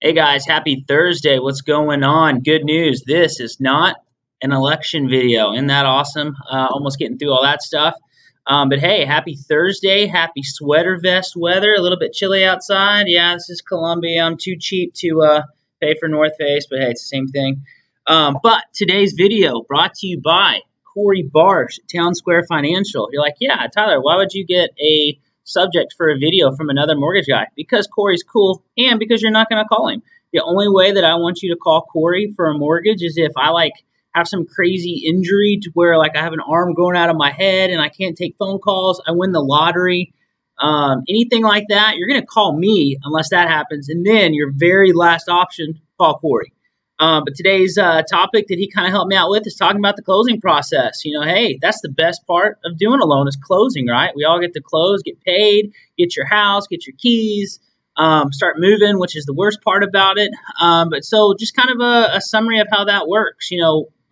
Hey guys, happy Thursday. What's going on? Good news. This is not an election video. Isn't that awesome? Almost getting through all that stuff. But hey, happy Thursday. Happy sweater vest weather. A little bit chilly outside. Yeah, this is Columbia. I'm too cheap to pay for North Face, but hey, it's the same thing. But today's video brought to you by Corey Barsh, Town Square Financial. You're like, yeah, Tyler, why would you get a subject for a video from another mortgage guy? Because Corey's cool and because you're not going to call him. The only way that I want you to call Corey for a mortgage is if I have some crazy injury to where I have an arm growing out of my head and I can't take phone calls. I win the lottery. Anything like that, you're going to call me unless that happens. And then your very last option, call Corey. But today's topic that he kind of helped me out with is talking about the closing process. Hey, that's the best part of doing a loan is closing, right? We all get to close, get paid, get your house, get your keys, start moving, which is the worst part about it. But so just kind of a summary of how that works.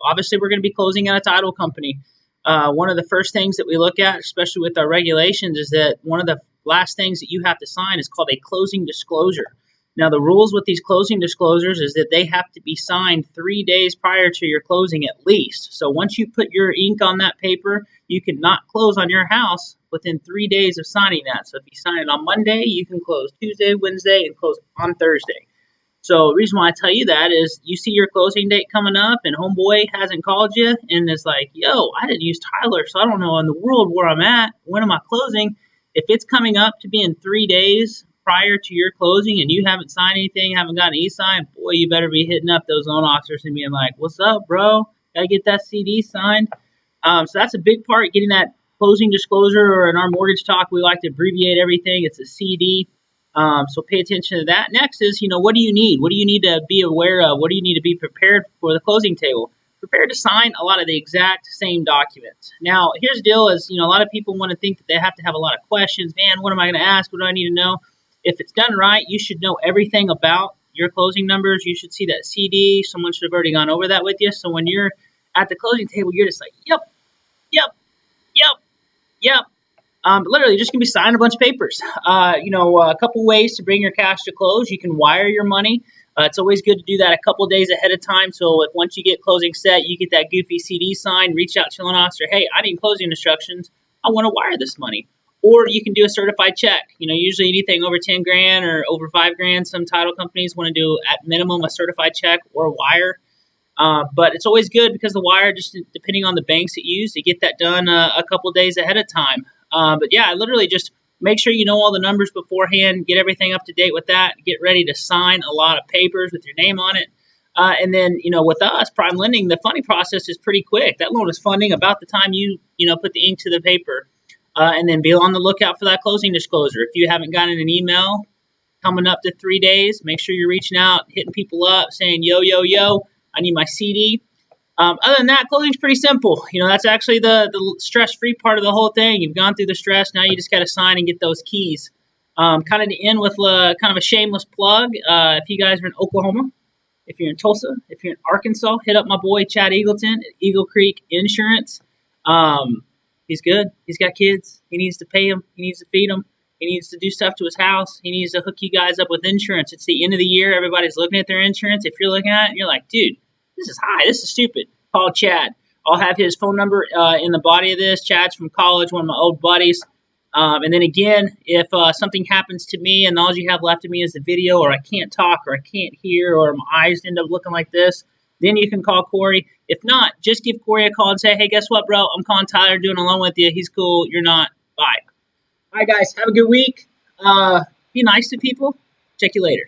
Obviously we're going to be closing at a title company. One of the first things that we look at, especially with our regulations, is that one of the last things that you have to sign is called a closing disclosure. Now, the rules with these closing disclosures is that they have to be signed 3 days prior to your closing at least. So once you put your ink on that paper, you cannot close on your house within 3 days of signing that. So if you sign it on Monday, you can close Tuesday, Wednesday, and close on Thursday. So the reason why I tell you that is you see your closing date coming up and homeboy hasn't called you and it's like, yo, I didn't use Tyler, so I don't know in the world where I'm at. When am I closing? If it's coming up to be in 3 days prior to your closing and you haven't signed anything, haven't got an e-sign, boy, you better be hitting up those loan officers and being like, what's up, bro? Gotta get that CD signed. So that's a big part, getting that closing disclosure, or in our mortgage talk, we like to abbreviate everything. It's a CD. So pay attention to that. Next is, what do you need? What do you need to be aware of? What do you need to be prepared for the closing table? Prepared to sign a lot of the exact same documents. Now, here's the deal is, a lot of people want to think that they have to have a lot of questions. Man, what am I going to ask? What do I need to know? If it's done right, you should know everything about your closing numbers. You should see that CD. Someone should have already gone over that with you. So when you're at the closing table, you're just like, yep, yep, yep, yep. Literally, you're just going to be signing a bunch of papers. A couple ways to bring your cash to close. You can wire your money. It's always good to do that a couple days ahead of time. So if once you get closing set, you get that goofy CD signed, reach out to your loan officer. Hey, I need closing instructions. I want to wire this money. Or you can do a certified check. Usually anything over 10 grand or over 5 grand, some title companies want to do at minimum a certified check or a wire. But it's always good because the wire, just depending on the banks it use, to get that done a couple days ahead of time. But yeah, literally just make sure you know all the numbers beforehand, get everything up to date with that, get ready to sign a lot of papers with your name on it. And then, with us, Prime Lending, the funding process is pretty quick. That loan is funding about the time you put the ink to the paper. And then be on the lookout for that closing disclosure. If you haven't gotten an email coming up to 3 days, make sure you're reaching out, hitting people up, saying, yo, yo, yo, I need my CD. Other than that, closing's pretty simple. That's actually the stress-free part of the whole thing. You've gone through the stress. Now you just got to sign and get those keys. Kind of to end with kind of a shameless plug. If you guys are in Oklahoma, if you're in Tulsa, if you're in Arkansas, hit up my boy Chad Eagleton at Eagle Creek Insurance. He's good. He's got kids. He needs to pay them. He needs to feed them. He needs to do stuff to his house. He needs to hook you guys up with insurance. It's the end of the year. Everybody's looking at their insurance. If you're looking at it and you're like, dude, this is high. This is stupid. Call Chad. I'll have his phone number in the body of this. Chad's from college, one of my old buddies. And then again, if something happens to me and all you have left of me is the video, or I can't talk, or I can't hear, or my eyes end up looking like this, then you can call Corey. If not, just give Corey a call and say, hey, guess what, bro? I'm calling Tyler, doing a loan with you. He's cool. You're not. Bye. All right, guys. Have a good week. Be nice to people. Check you later.